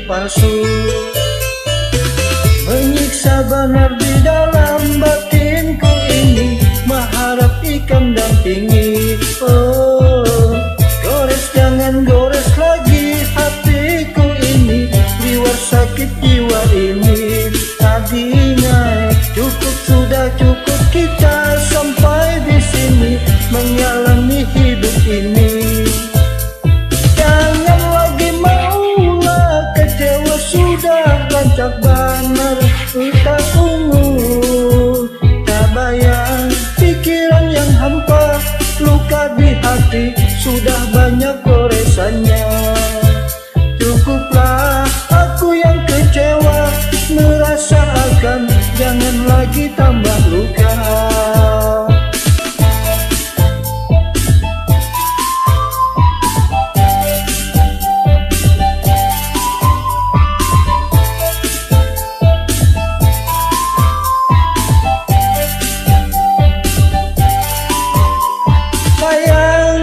palsu, menyiksa benar di dalam batinku ini, mengharap ikan dampingi. Oh, gores jangan gores lagi hatiku ini, liwat sakit jiwa ini. Tadinya cukup, sudah cukup kita sampai di sini menjalani hidup ini. Jangan lagi maulah kecewa, sudah rancak benar tak ungu, tak bayang pikiran yang hampa, luka di hati sudah banyak goresannya. Cukuplah aku yang kecewa, merasa akan jangan lagi tambah luka.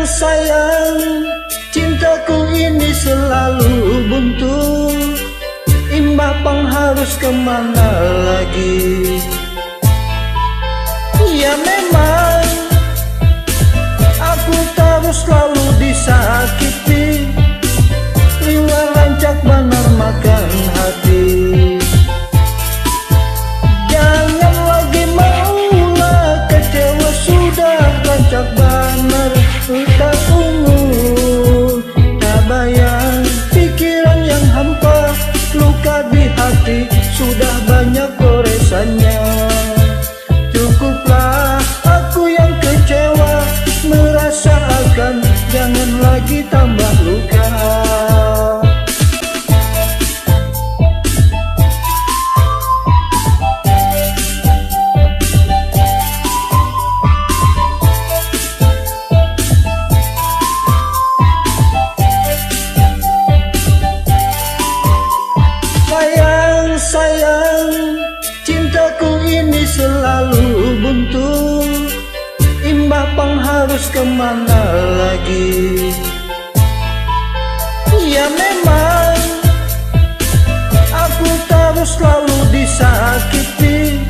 Sayang, cintaku ini selalu buntu, imbah pang harus kemana lagi. Ya memang aku terus selalu disakiti, liwat rancak benar makan hati. Jangan lagi maulah kecewa, sudah rancak benar tak ungu, tak bayang pikiran yang hampa, luka di hati sudah banyak goresannya. Cukuplah aku yang kecewa, merasa akan jangan lagi tambah luka. Sayang, cintaku ini selalu buntu, imbah pang harus kemana lagi. Ya memang aku terus selalu disakiti,